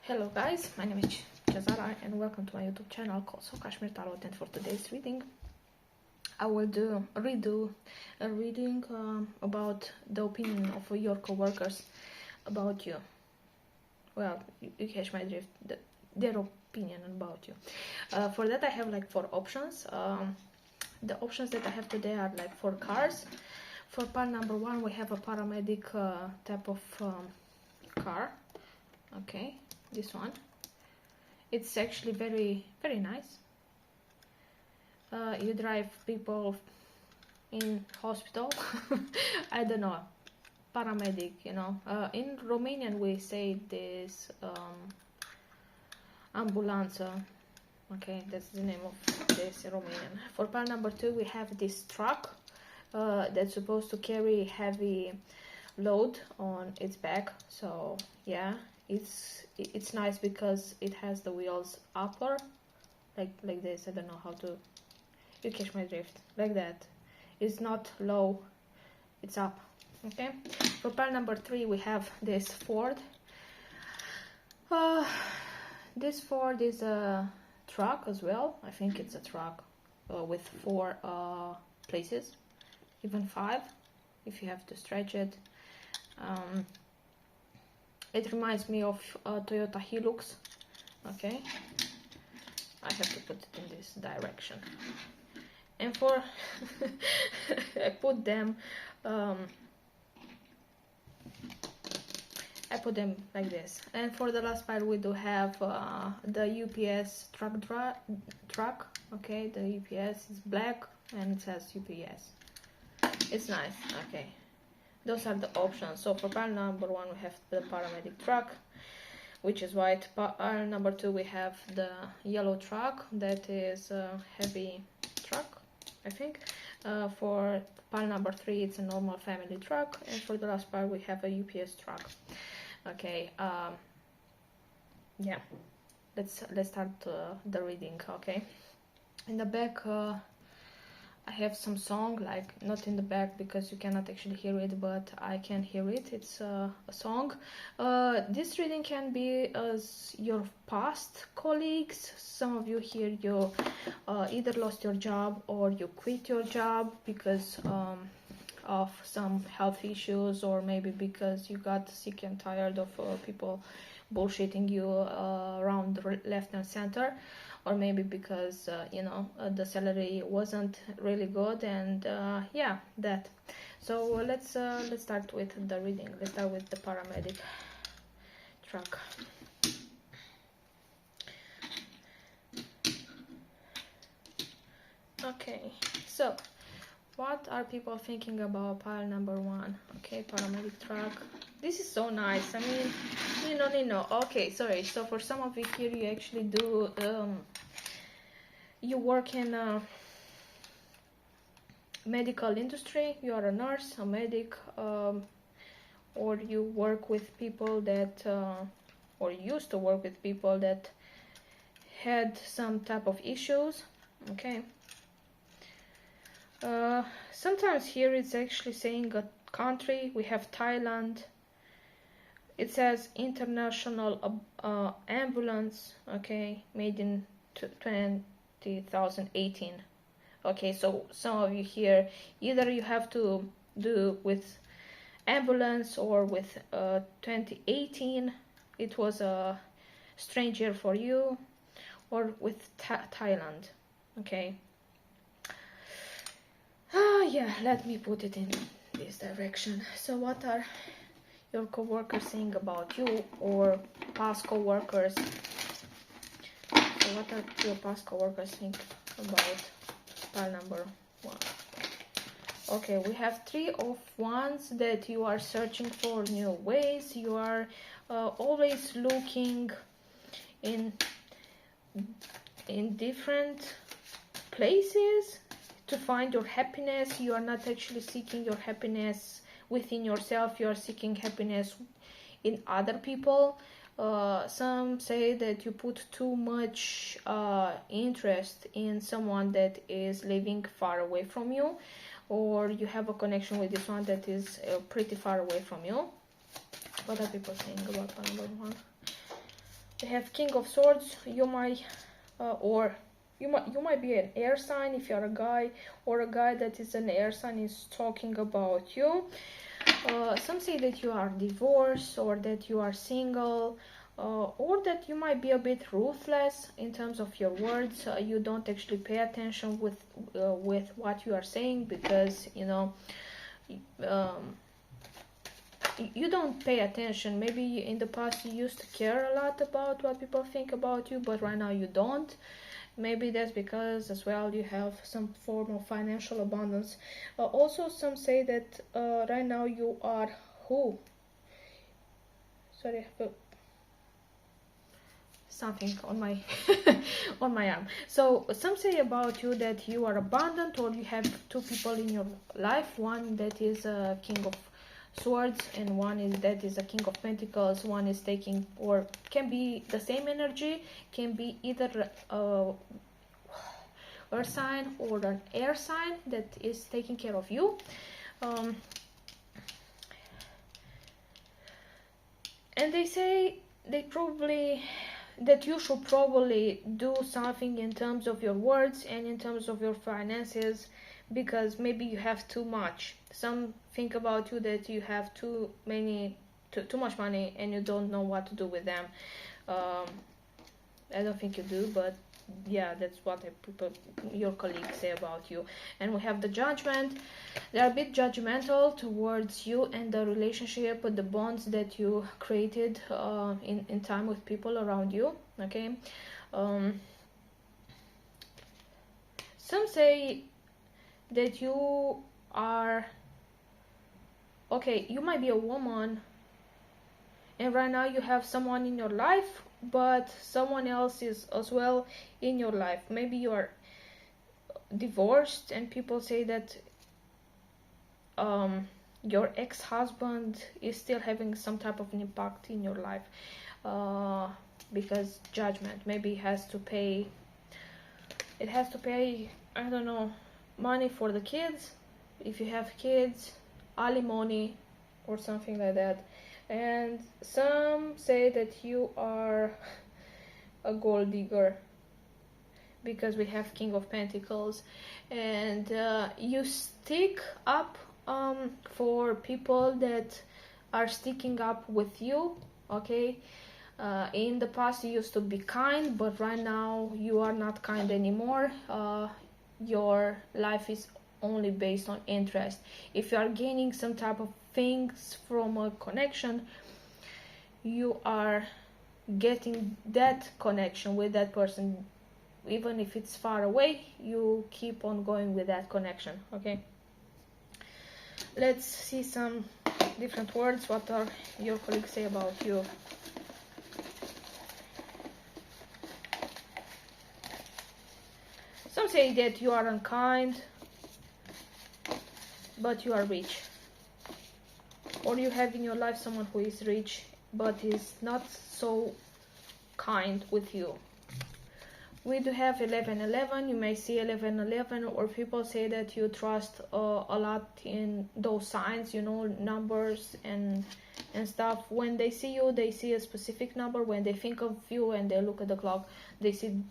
Hello guys, my name is Jazara and welcome to my YouTube channel called softcashmeretarot. And for today's reading I will redo a reading about the opinion of your coworkers about you. Well, you catch my drift, their opinion about you. For that I have like 4 options. The options that I have today are like 4 cards. For pile number 1 we have a paramedic type of car. Okay, this one, it's actually very nice. You drive people in hospital. I don't know, paramedic, you know. In Romanian we say this ambulanță. Okay, that's the name of this in Romanian. For pile number 2 we have this truck that's supposed to carry heavy load on its back. So yeah, it's nice because it has the wheels upper, like this. I don't know how to, you catch my drift, like that. It's not low, it's up. Okay, for pile number 3 we have this Ford. This Ford is a truck as well. I think it's a truck with 4 places, even 5 if you have to stretch it. It reminds me of Toyota Hilux. Okay, I have to put it in this direction. And for I put them like this. And for the last pile we do have the UPS truck. Okay, the UPS is black and it says UPS. It's nice. Okay, those are the options. So for pile number 1 we have the paramedic truck, which is white. Pile number 2 we have the yellow truck, that is a heavy truck, I think. For pile number 3 it's a normal family truck, and for the last pile we have a UPS truck. Okay, yeah, let's start the reading. Okay, in the back I have some song, like not in the back because you cannot actually hear it, but I can hear it. It's a song. This reading can be as your past colleagues. Some of you here, you either lost your job or you quit your job because of some health issues, or maybe because you got sick and tired of people bullshitting you around left and center, or maybe because you know, the salary wasn't really good, and yeah, that. So let's start with the reading. Let's start with the paramedic truck. Okay, so what are people thinking about pile number 1? Okay, paramedic truck. This is so nice. I mean, Nino. Okay, sorry. So for some of you here, you actually do you work in a medical industry. You are a nurse, a medic, or you work with people that or used to work with people that had some type of issues. Okay, sometimes here it's actually saying a country. We have Thailand. It says international ambulance. Okay, made in 2018. Okay, so some of you here, either you have to do with ambulance or with 2018, it was a strange year for you, or with Thailand. Okay, yeah, let me put it in this direction. So what are your coworkers saying about you, or past coworkers? So what are your past coworkers think about pile number 1? Okay, we have 3 of Wands, that you are searching for new ways. You are always looking in different places to find your happiness. You are not actually seeking your happiness within yourself. You are seeking happiness in other people. Some say that you put too much interest in someone that is living far away from you, or you have a connection with this one that is pretty far away from you. What are people saying about number 1? They have King of Swords. You might you might be an air sign if you're a guy, or a guy that is an air sign is talking about you. Some say that you are divorced, or that you are single, or that you might be a bit ruthless in terms of your words. You don't actually pay attention with what you are saying, because you know you don't pay attention. Maybe in the past you used to care a lot about what people think about you, but right now you don't. Maybe that's because as well you have some form of financial abundance. Also, some say that right now you are who? Sorry, something on my on my arm. So some say about you that you are abundant, or you have two people in your life. One that is a King of Swords, and one is that is a King of Pentacles. One is taking, or can be the same energy, can be either earth sign or an air sign that is taking care of you. And they say that you should probably do something in terms of your words and in terms of your finances, because maybe you have too much. Some think about you that you have too much money and you don't know what to do with them. I don't think you do, but yeah, that's what your colleagues say about you. And we have the Judgment. They're a bit judgmental towards you and the relationship, the bonds that you created in time with people around you. Okay. Some say that you are okay. You might be a woman, and right now you have someone in your life, but someone else is as well in your life. Maybe you are divorced, and people say that your ex-husband is still having some type of an impact in your life, because Judgment. Maybe it has to pay, I don't know, money for the kids, if you have kids, alimony or something like that. And some say that you are a gold digger, because we have King of Pentacles, and you stick up for people that are sticking up with you. Okay. In the past you used to be kind, but right now you are not kind anymore. Your life is only based on interest. If you are gaining some type of things from a connection, you are getting that connection with that person. Even if it's far away, you keep on going with that connection. Okay, let's see some different words. What are your colleagues say about you? Some say that you are unkind, but you are rich. Or you have in your life someone who is rich, but is not so kind with you. We do have 1111. You may see 1111, or people say that you trust a lot in those signs, you know, numbers and stuff. When they see you, they see a specific number. When they think of you and they look at the clock, they see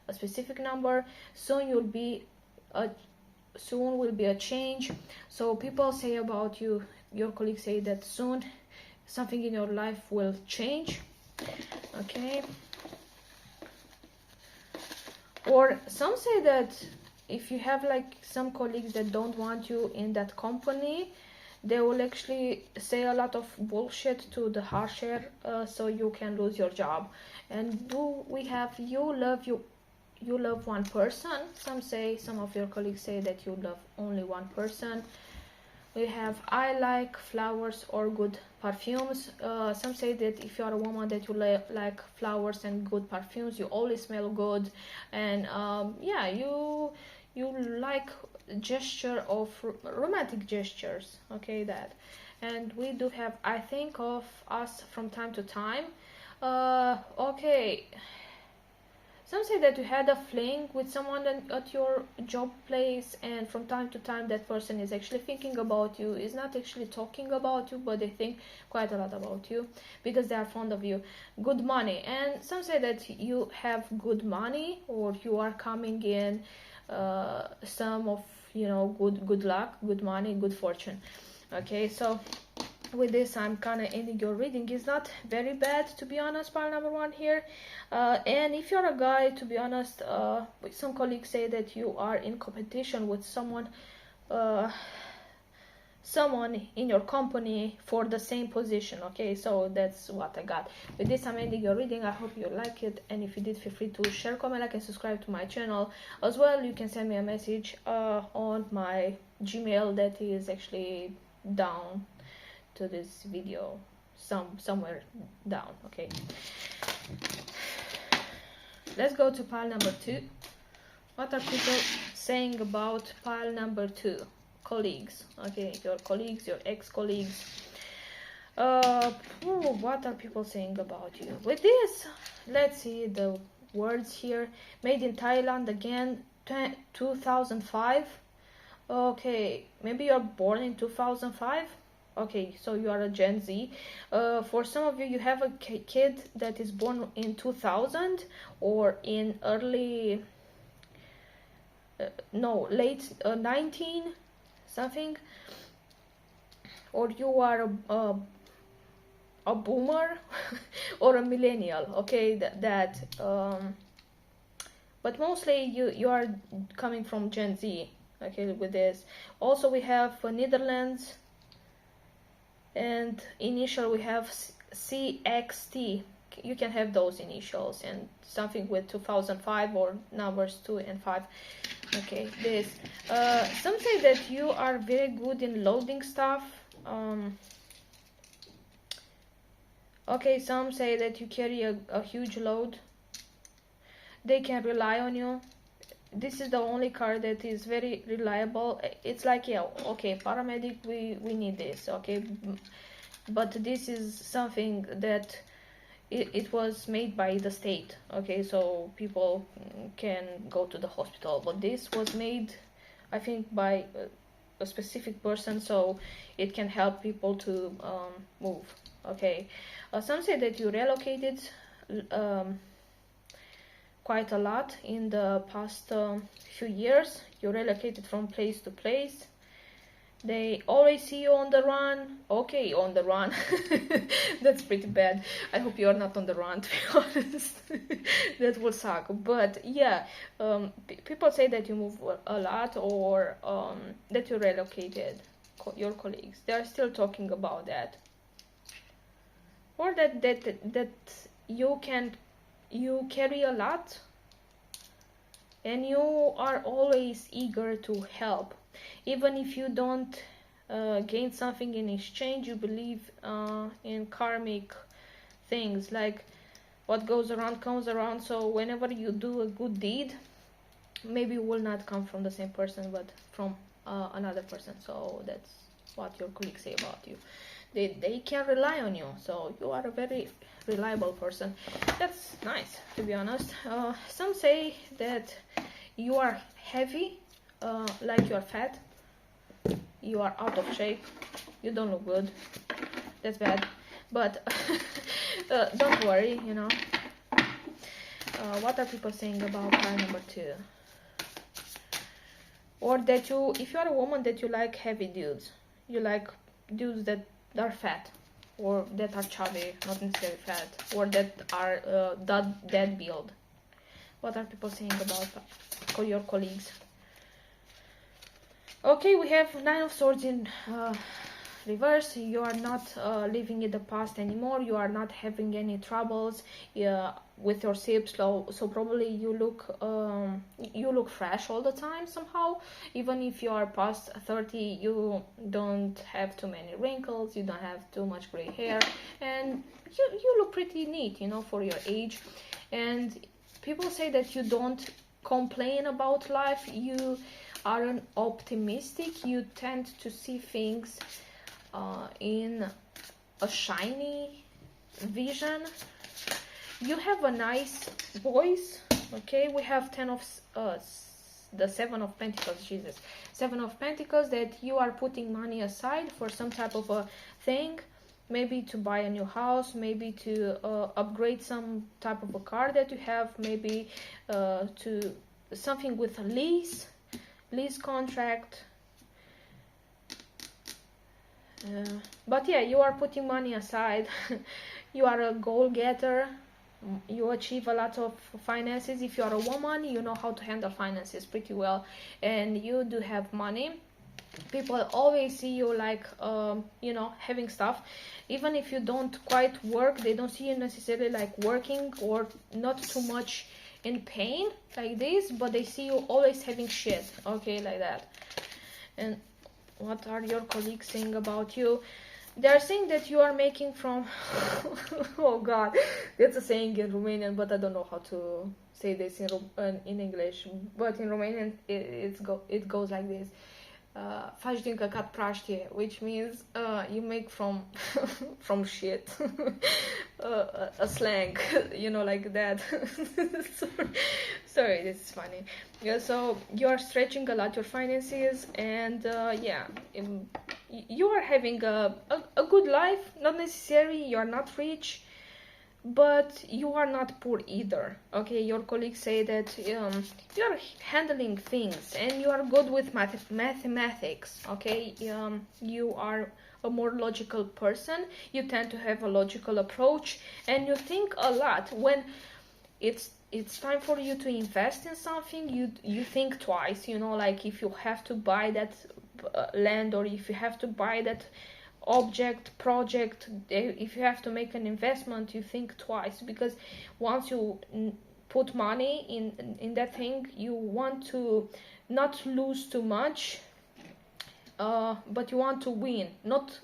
a specific number. Soon will be a change. So people say about you, your colleagues say that soon something in your life will change. Okay. Or some say that if you have like some colleagues that don't want you in that company, they will actually say a lot of bullshit to the harsher, so you can lose your job. And do we have you love one person? Some of your colleagues say that you love only one person. We have I like flowers or good perfumes. Some say that if you are a woman that you like flowers and good perfumes, you always smell good. And yeah, you like gesture of romantic gestures. Okay, that. And we do have I think of us from time to time. Okay. Some say that you had a fling with someone at your job place, and from time to time that person is actually thinking about you, is not actually talking about you, but they think quite a lot about you because they are fond of you. Good money, and some say that you have good money, or you are coming in some of, you know, good luck, good money, good fortune. Okay, so with this I'm kind of ending your reading. It's not very bad, to be honest, pile number 1 here. And if you're a guy, to be honest, some colleagues say that you are in competition with someone in your company for the same position. Okay, so that's what I got. With this I'm ending your reading. I hope you like it, and if you did, feel free to share, comment, like, and subscribe to my channel as well. You can send me a message on my Gmail that is actually down to this video, somewhere down. Okay, let's go to pile number 2. What are people saying about pile number 2? Colleagues. Okay, your colleagues, your ex-colleagues. What are people saying about you? With this, let's see the words here. Made in Thailand again, 2005. Okay, maybe you're born in 2005. Okay, so you are a Gen Z. For some of you, you have a kid that is born in 2000 or in early, late 19 something, or you are a boomer or a millennial. Okay, but mostly you are coming from Gen Z. Okay, with this. Also, we have Netherlands. And initial we have CXT. You can have those initials, and something with 2005 or numbers 2 and 5. Okay, this. Some say that you are very good in loading stuff. Okay, some say that you carry a huge load. They can rely on you. This is the only card that is very reliable. It's like, yeah, okay, paramedic, we need this, okay, but this is something that it was made by the state. Okay, so people can go to the hospital, but this was made, I think, by a specific person, so it can help people to move. Okay, some say that you relocated quite a lot in the past few years. You relocated from place to place. They always see you on the run. Okay, on the run. That's pretty bad. I hope you're not on the run, to be honest. That will suck. But yeah, people say that you move a lot, or that you relocated your colleagues. They are still talking about that. Or that you carry a lot, and you are always eager to help, even if you don't gain something in exchange. You believe in karmic things, like what goes around comes around. So whenever you do a good deed, maybe it will not come from the same person, but from another person. So that's what your colleagues say about you. They can rely on you, so you are a very reliable person. That's nice, to be honest. Some say that you are heavy, like you are fat, you are out of shape, you don't look good. That's bad, but don't worry, you know. What are people saying about pile number 2? Or that you, if you are a woman, that you like heavy dudes. You like dudes that are fat, or that are chubby, not necessarily fat, or that are that build. What are people saying about your colleagues? Okay, we have 9 of Swords in reverse. You are not living in the past anymore. You are not having any troubles with your sips, so probably you look fresh all the time somehow. Even if you are past 30, you don't have too many wrinkles, you don't have too much gray hair, and you look pretty neat, you know, for your age. And people say that you don't complain about life. You are an optimistic. You tend to see things in a shiny vision. You have a nice voice. Okay, we have the Seven of Pentacles, Jesus. Seven of Pentacles, that you are putting money aside for some type of a thing, maybe to buy a new house, maybe to upgrade some type of a car that you have, maybe to something with a lease contract. But yeah, you are putting money aside. You are a goal getter. You achieve a lot of finances. If you are a woman, you know how to handle finances pretty well, and you do have money. People always see you like you know, having stuff. Even if you don't quite work, they don't see you necessarily like working or not too much in pain like this, but they see you always having shit, okay, like that. And what are your colleagues saying about you? They are saying that you are making from oh god, that's a saying in Romanian, but I don't know how to say this in English. But in Romanian it goes like this: faci din căcat praștie, which means you make from from shit. A slang, you know, like that. Sorry, this is funny. Yeah, so you are stretching a lot your finances, and yeah, you are having a good life. Not necessarily you are not rich, but you are not poor either. Okay, your colleagues say that you are handling things and you are good with mathematics. Okay, you are a more logical person. You tend to have a logical approach, and you think a lot. When it's time for you to invest in something, you think twice, you know, like if you have to buy that land, or if you have to buy that project, if you have to make an investment, you think twice, because once you put money in that thing, you want to not lose too much, but you want to win, not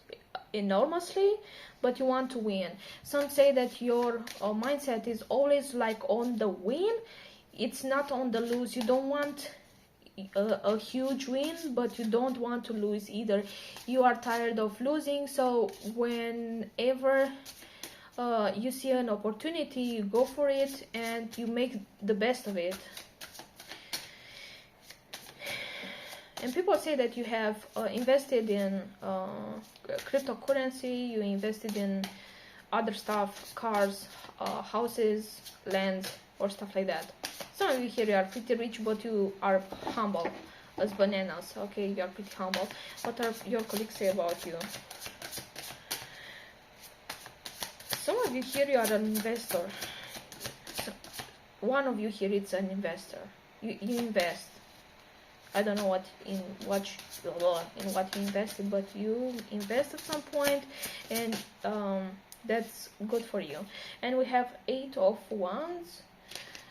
enormously, but you want to win. Some say that your mindset is always like on the win, it's not on the lose. You don't want a huge win, but you don't want to lose either. You are tired of losing, so whenever you see an opportunity, you go for it and you make the best of it. And people say that you have invested in cryptocurrency, you invested in other stuff, cars, houses, land, or stuff like that. Some of you here, you are pretty rich, but you are humble as bananas. Okay, you are pretty humble. What are your colleagues say about you? Some of you here, you are an investor. So, one of you here, it's an investor. You invest. I don't know in what you invested, but you invest at some point, and that's good for you. And we have 8 of Wands.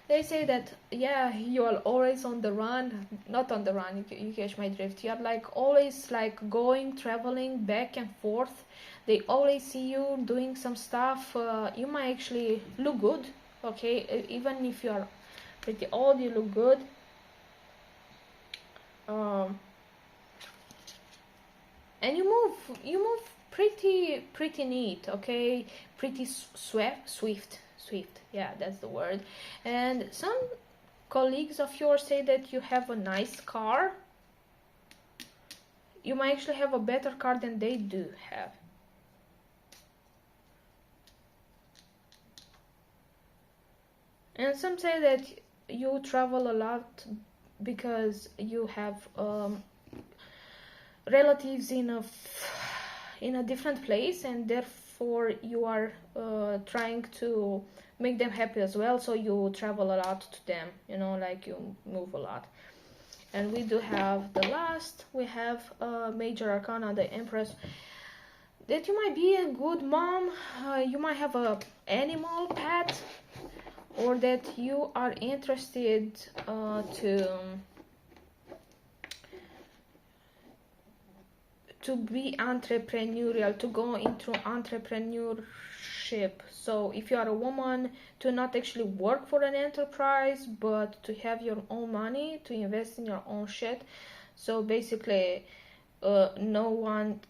They say that, yeah, you are always on the run. Not on the run, you catch my drift. You are like always like going, traveling back and forth. They always see you doing some stuff. You might actually look good, okay? Even if you are pretty old, you look good. And you move pretty neat, okay? Pretty swift. Yeah, that's the word. And some colleagues of yours say that you have a nice car. You might actually have a better car than they do have. And some say that you travel a lot because you have relatives in a different place, and therefore you are trying to make them happy as well, so you travel a lot to them, you know, like you move a lot. And we do have the last, we have Major Arcana, the Empress, that you might be a good mom, you might have a animal pet, or that you are interested to be entrepreneurial, to go into entrepreneurship. So if you are a woman, to not actually work for an enterprise, but to have your own money, to invest in your own shit. So basically, no one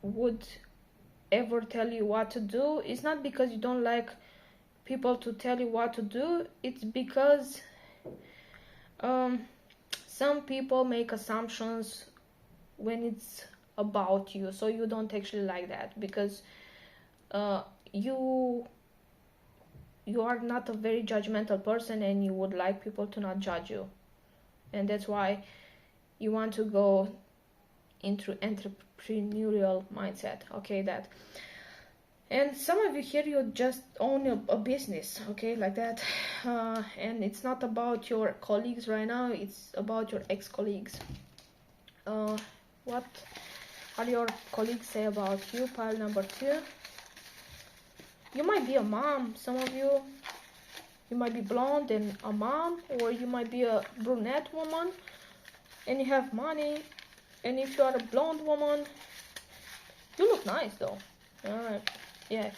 would ever tell you what to do. It's not because you don't like people to tell you what to do, it's because Some people make assumptions when it's about you, so you don't actually like that, because you are not a very judgmental person, and you would like people to not judge you, and that's why you want to go into entrepreneurial mindset. Okay, that. And some of you here, you just own a business, okay, like that. And it's not about your colleagues right now, it's about your ex-colleagues. What are your colleagues say about you? Pile number 2. You might be a mom, some of you. You might be blonde and a mom, or you might be a brunette woman and you have money. And if you are a blonde woman, you look nice though. Alright. Yeah,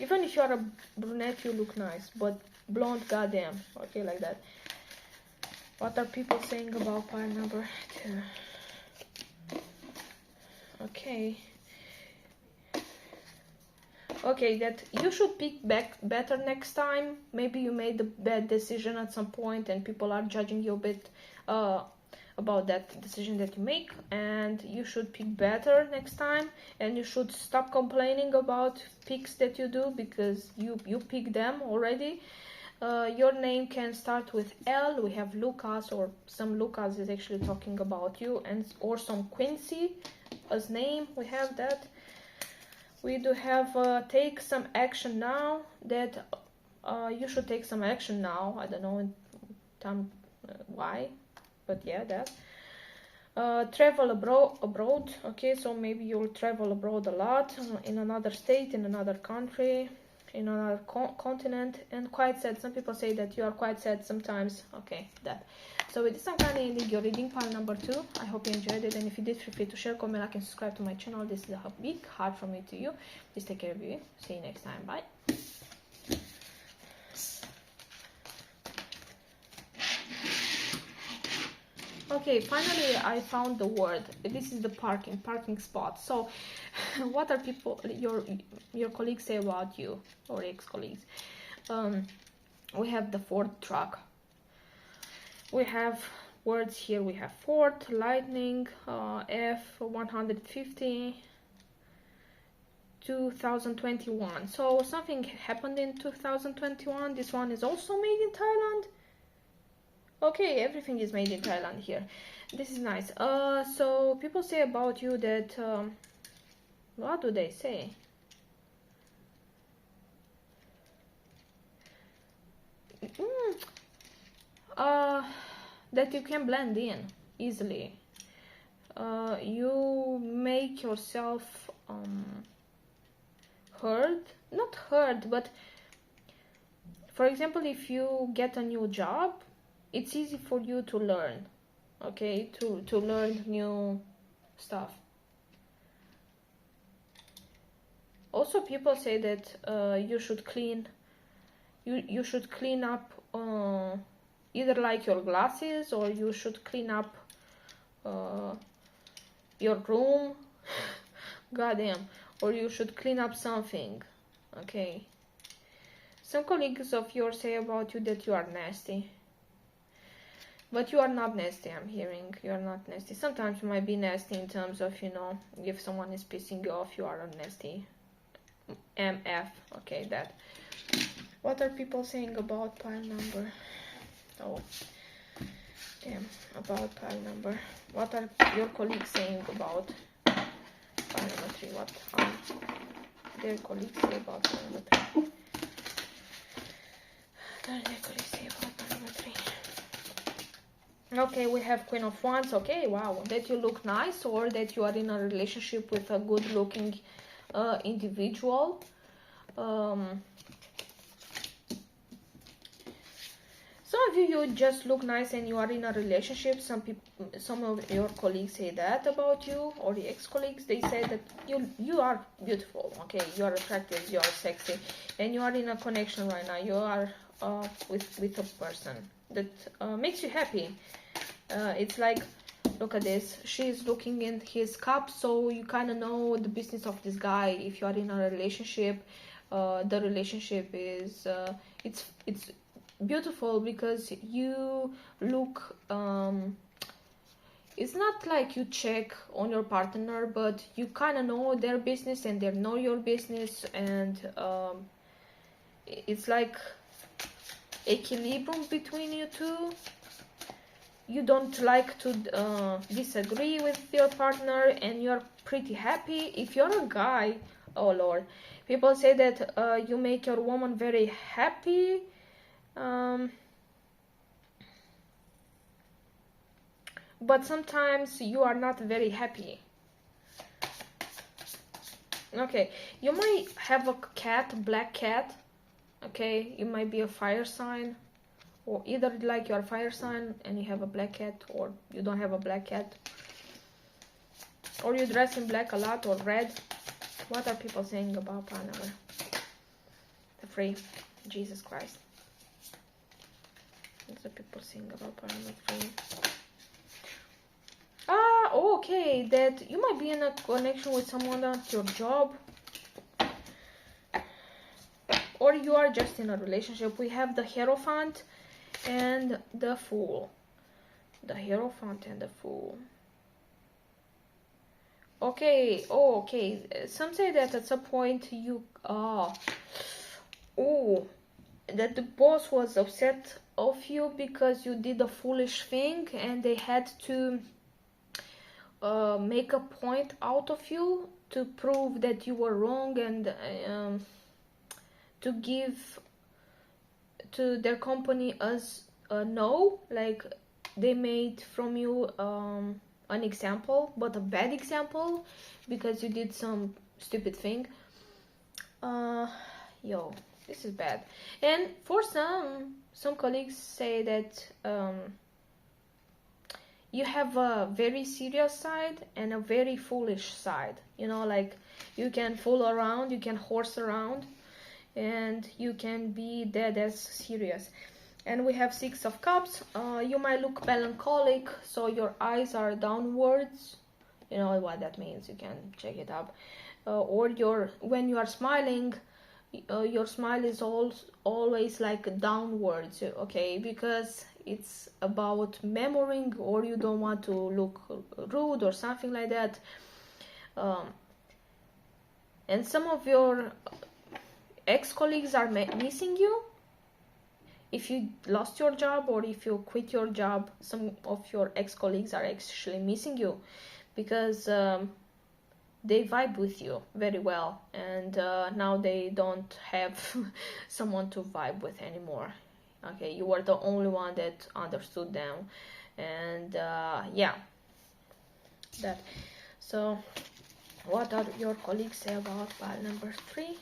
even if you are a brunette, you look nice, but blonde, goddamn. Okay, like that. What are people saying about pile number 2? Okay, that you should pick back better next time. Maybe you made a bad decision at some point and people are judging you a bit about that decision that you make, and you should pick better next time, and you should stop complaining about picks that you do, because you pick them already. Your name can start with L. We have Lucas, or some Lucas is actually talking about you, and or some Quincy as name. We have that. We do have take some action now. That you should take some action now. I don't know why, but yeah, that. Travel abroad. Okay, so maybe you'll travel abroad a lot, in another state, in another country, in another continent. And quite sad. Some people say that you are quite sad sometimes. Okay, that. So with this, I'm kind of ending your reading, pile number 2. I hope you enjoyed it, and if you did, feel free to share, comment, like, and subscribe to my channel. This is a big heart from me to you. Please take care of you. See you next time. Bye. Okay, finally I found the word. This is the parking spot. So what are people, your colleagues say about you, or ex-colleagues? We have the Ford truck. We have words here. We have Ford, lightning, F-150, 2021. So something happened in 2021. This one is also made in Thailand. Okay, everything is made in Thailand here. This is nice. So people say about you that, what do they say? That you can blend in easily. You make yourself heard, not heard, but for example, if you get a new job, it's easy for you to learn, okay, to learn new stuff. Also, people say that you should clean up either like your glasses, or you should clean up your room. Goddamn. Or you should clean up something. Okay. Some colleagues of yours say about you that you are nasty. But you are not nasty, I'm hearing. You are not nasty. Sometimes you might be nasty in terms of, you know, if someone is pissing you off, you are a nasty MF. Okay, that. What are people saying about pile number? Oh, damn, about pile number. What are your colleagues saying about pile number 3? What are their colleagues say about pile number 3? What are their colleagues say about pile number 3? Okay, we have Queen of Wands. Okay, wow, that you look nice, or that you are in a relationship with a good looking individual. Some of you just look nice and you are in a relationship. Some of your colleagues say that about you, or the ex-colleagues. They say that you are beautiful, okay, you are attractive, you are sexy, and you are in a connection right now. You are with a person that makes you happy. It's like, look at this. She's looking in his cup, so you kind of know the business of this guy. If you are in a relationship, the relationship is it's beautiful because you look, it's not like you check on your partner, but you kind of know their business and they know your business, and it's like equilibrium between you two. You don't like to disagree with your partner, and you're pretty happy. If you're a guy, oh lord, people say that you make your woman very happy. But sometimes you are not very happy. Okay, you might have a cat, black cat. Okay, you might be a fire sign, or either like you're a fire sign and you have a black cat, or you don't have a black cat, or you dress in black a lot, or red. What are people saying about pile number? The free, Jesus Christ. What are people saying about pile number 3? Okay, that you might be in a connection with someone at your job, or you are just in a relationship. We have the Hierophant and the Fool. The Hierophant and the Fool. Okay, okay. Some say that at some point you that the boss was upset of you because you did a foolish thing, and they had to make a point out of you to prove that you were wrong, and to give to their company as a no, like they made from you an example, but a bad example, because you did some stupid thing. Yo, this is bad. And for some colleagues say that you have a very serious side and a very foolish side. You know, like you can fool around, you can horse around, and you can be dead as serious. And we have 6 of Cups. You might look melancholic, so your eyes are downwards. You know what that means, you can check it up. Or when you are smiling, your smile is always like downwards, okay, because it's about memorying, or you don't want to look rude or something like that. And some of your ex-colleagues are missing you. If you lost your job or if you quit your job, some of your ex-colleagues are actually missing you, because they vibe with you very well, and now they don't have someone to vibe with anymore. Okay, you were the only one that understood them, and yeah, that. So what are your colleagues say about pile number 3?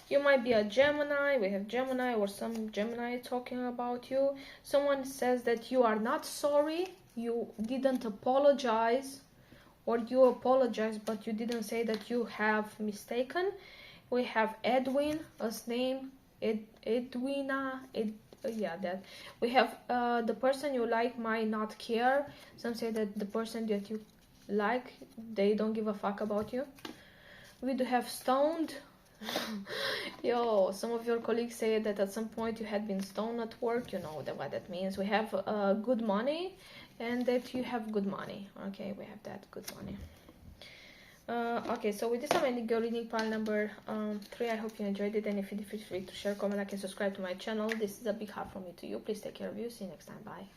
You might be a Gemini. We have Gemini, or some Gemini talking about you. Someone says that you are not sorry, you didn't apologize, or you apologize but you didn't say that you have mistaken. We have Edwin as name, Edwina, yeah, that. We have the person you like might not care. Some say that the person that you like, they don't give a fuck about you. We do have Stoned. Yo, some of your colleagues say that at some point you had been stoned at work. You know what that means. We have good money, and that you have good money. Okay, we have that, good money. Okay, so with this I'm ending your reading pile number 3. I hope you enjoyed it, and if you did, feel free to share, comment, like, and subscribe to my channel. This is a big hug from me to you. Please take care of you. See you next time. Bye.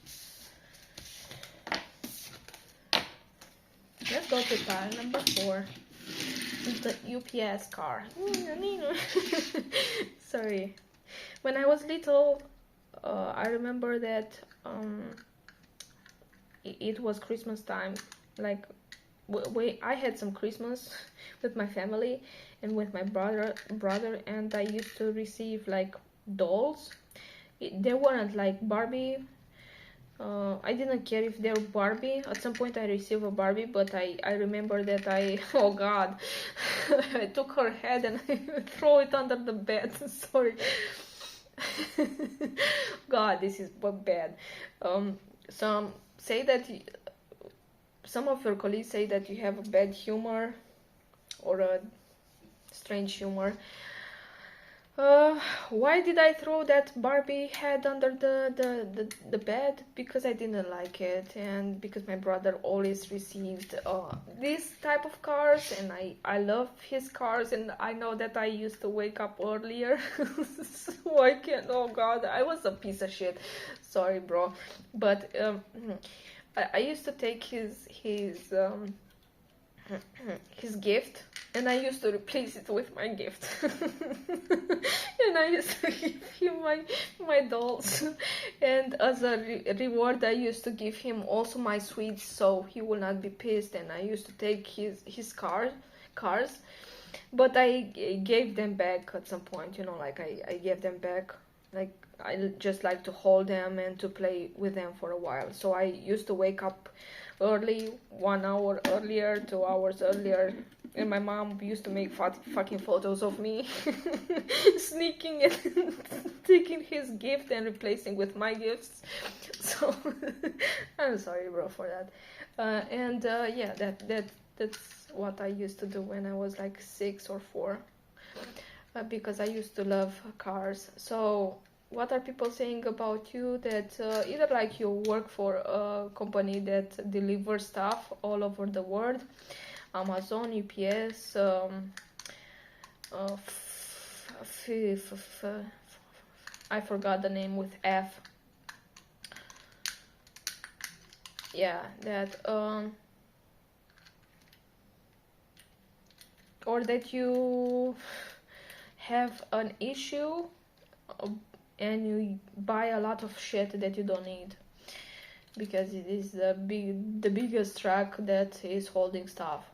Let's go to pile number 4. The UPS car. Sorry. When I was little, I remember that it was Christmas time. Like, I had some Christmas with my family and with my brother, and I used to receive like dolls. They weren't like Barbie. I didn't care if they were Barbie. At some point I received a Barbie, but I remember that oh god, I took her head and I throw it under the bed. Sorry. God, this is bad. Some say that some of your colleagues say that you have a bad humor, or strange humor. Why did I throw that Barbie head under the bed? Because I didn't like it, and because my brother always received this type of cars, and I love his cars, and I know that I used to wake up earlier. So I can't. Oh God, I was a piece of shit. Sorry, bro, but I used to take his gift, and I used to replace it with my gift. And I used to give him my dolls, and as a reward I used to give him also my sweets, so he will not be pissed. And I used to take his cars, but I gave them back at some point, you know, like I gave them back. Like, I just like to hold them and to play with them for a while. So I used to wake up early, 1 hour earlier, 2 hours earlier, and my mom used to make fucking photos of me sneaking and taking his gift and replacing with my gifts. So I'm sorry, bro, for that. Yeah, that's what I used to do when I was like 6 or 4, because I used to love cars. So what are people saying about you? That either like you work for a company that delivers stuff all over the world, Amazon, UPS, I forgot the name with F. Yeah, that or that you have an issue and you buy a lot of shit that you don't need, because it is the biggest truck that is holding stuff.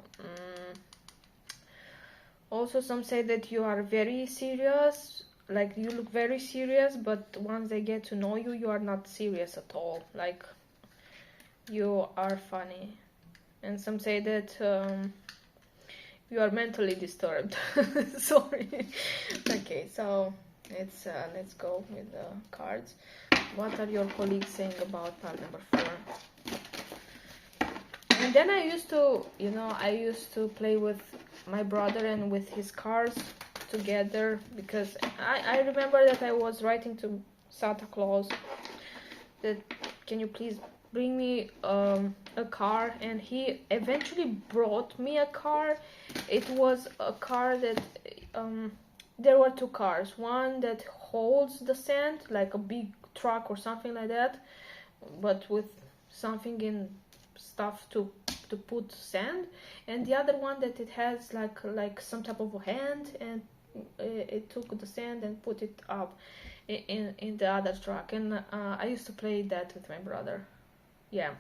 Also, some say that you are very serious, like you look very serious, but once they get to know you, you are not serious at all, like you are funny. And some say that you are mentally disturbed. Sorry. Okay, so let's go with the cards. What are your colleagues saying about part number 4? And then I used to play with my brother and with his cars together, because I remember that I was writing to Santa Claus that, can you please bring me a car, and he eventually brought me a car. It was a car that there were 2 cars, one that holds the sand like a big truck or something like that, but with something in stuff to put sand, and the other one that it has like some type of a hand, and it took the sand and put it up in the other truck. And I used to play that with my brother. Yeah.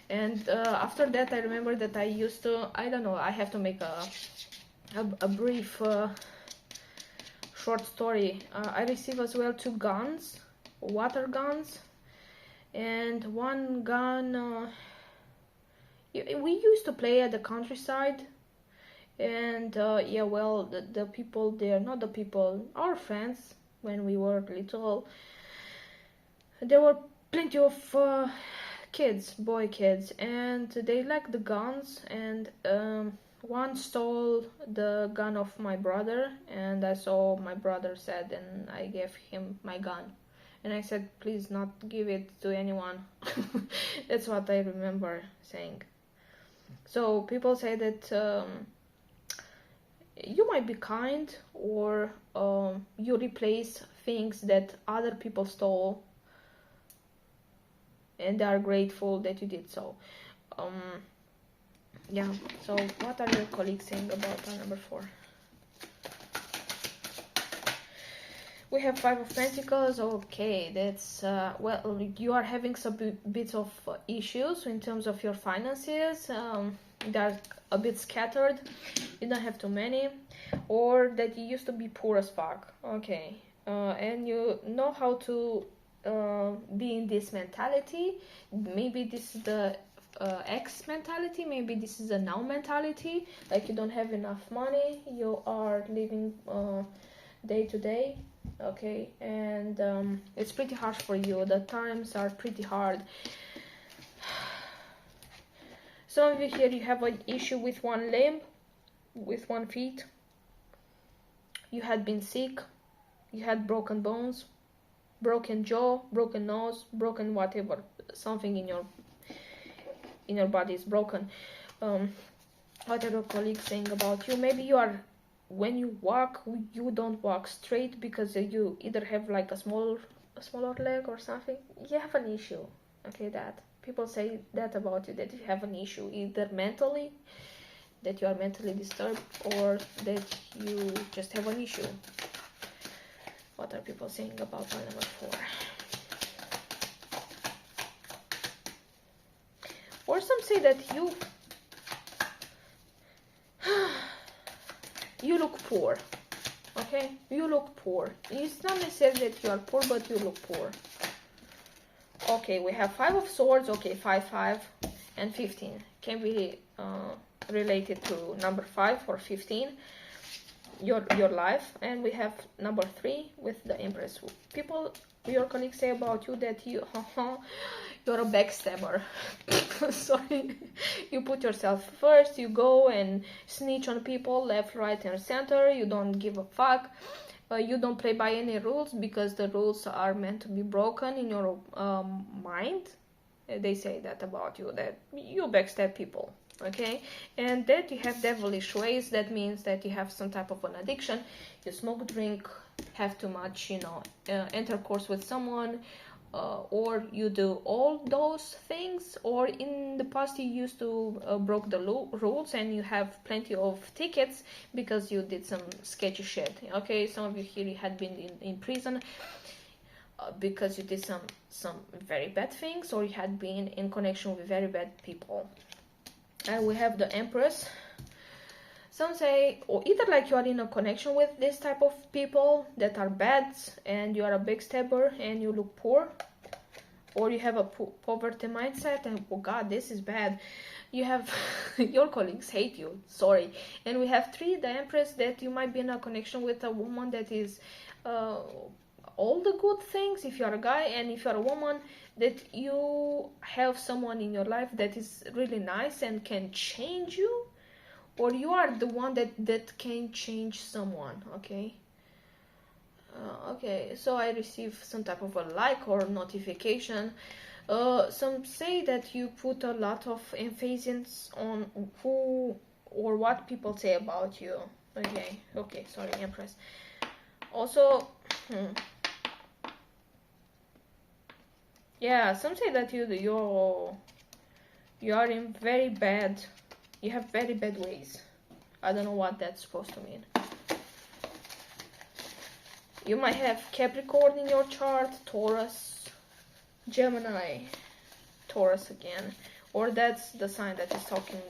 And after that I remember that I used to, I don't know, I have to make a brief short story. I received as well 2 guns, water guns, and one gun. We used to play at the countryside, and yeah, well, the people there, not the people, our friends, when we were little, there were plenty of boy kids, and they liked the guns, and one stole the gun of my brother, and I saw my brother sad, and I gave him my gun, and I said, please not give it to anyone. That's what I remember saying. So people say that you might be kind, or you replace things that other people stole, and they are grateful that you did so. Yeah, so what are your colleagues saying about number 4? We have 5 of Pentacles. Okay, that's well, you are having some bits of issues in terms of your finances. They're a bit scattered, you don't have too many, or that you used to be poor as fuck. Okay, and you know how to be in this mentality. Maybe this is the X mentality, maybe this is a now mentality, like you don't have enough money, you are living day to day. Okay, and it's pretty harsh for you. The times are pretty hard. Some of you here, you have an issue with one limb, with one feet. you had been sick, you had broken bones, broken jaw, broken nose, broken whatever, something in your body is broken. What are your colleagues saying about you? Maybe you are, when you walk, you don't walk straight because you either have like a smaller leg or something. You have an issue. Okay, that people say that about you, that you have an issue, either mentally, that you are mentally disturbed, or that you just have an issue. What are people saying about my number 4? Or some say that you look poor. Okay, you look poor. It's not necessarily that you are poor, but you look poor. Okay, we have 5 of swords. Okay, 5, 5, and 15 can be related to number 5 or 15, your life. And we have number 3 with the Empress. People, your colleagues say about you that you're a backstabber. Sorry, you put yourself first, you go and snitch on people left, right, and center. You don't give a fuck. You don't play by any rules because the rules are meant to be broken in your mind. They say that about you, that you backstab people. Okay, and that you have devilish ways. That means that you have some type of an addiction. You smoke, drink, have too much, intercourse with someone, or you do all those things, or in the past you used to broke the rules and you have plenty of tickets because you did some sketchy shit. Okay, some of you here you had been in prison because you did some very bad things, or you had been in connection with very bad people. And we have the Empress. Some say, or either like you are in a connection with this type of people that are bad, and you are a backstabber and you look poor, or you have a poverty mindset and, oh god, this is bad. You have your colleagues hate you. Sorry. And we have 3, the Empress, that you might be in a connection with a woman that is all the good things if you are a guy, and if you are a woman, that you have someone in your life that is really nice and can change you, or you are the one that can change someone. Okay. Okay, so I receive some type of a like or notification. Some say that you put a lot of emphasis on who or what people say about you. Okay, sorry, Empress. Also, yeah, some say that you are in very bad. You have very bad ways. I don't know what that's supposed to mean. You might have Capricorn in your chart, Taurus, Gemini, Taurus again, or that's the sign that is talking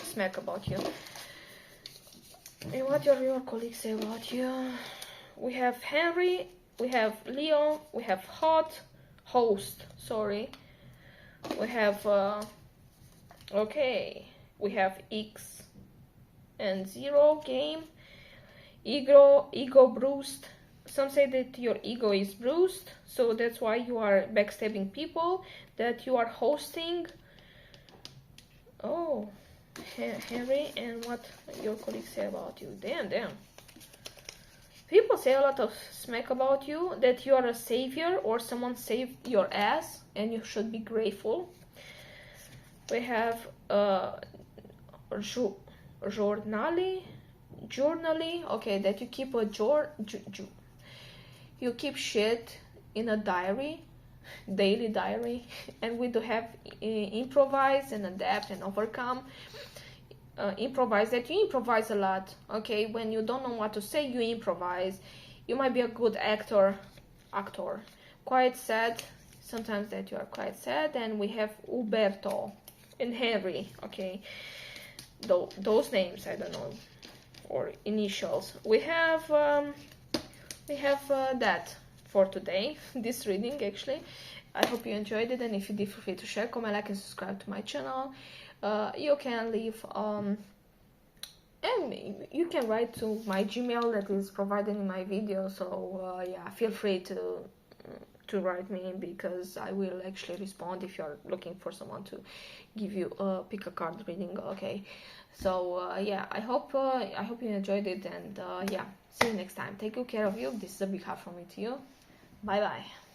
smack about you. And what your colleagues say about you? We have Henry, we have Leo, we have Host, sorry. We have, we have X and 0 game, ego bruised. Some say that your ego is bruised, so that's why you are backstabbing people, that you are hosting. Oh, Henry, and what your colleagues say about you. Damn. People say a lot of smack about you, that you are a savior or someone saved your ass and you should be grateful. We have journaling, okay, that you keep a you keep shit in a diary, daily diary, and we do have improvise and adapt and overcome. Improvise, that you improvise a lot. Okay, when you don't know what to say, you improvise. You might be a good actor. Quite sad, sometimes that you are quite sad. And we have Uberto and Henry. Okay, those names I don't know, or initials. We have that for today, this reading actually. I hope you enjoyed it, and if you did, feel free to share, comment, like, and subscribe to my channel. You can leave and you can write to my Gmail that is provided in my video, so yeah, feel free to to write me, because I will actually respond if you're looking for someone to give you pick a card reading. Okay, so yeah, I hope you enjoyed it, and yeah, see you next time. Take good care of you. This is a big hug from me to you. Bye bye.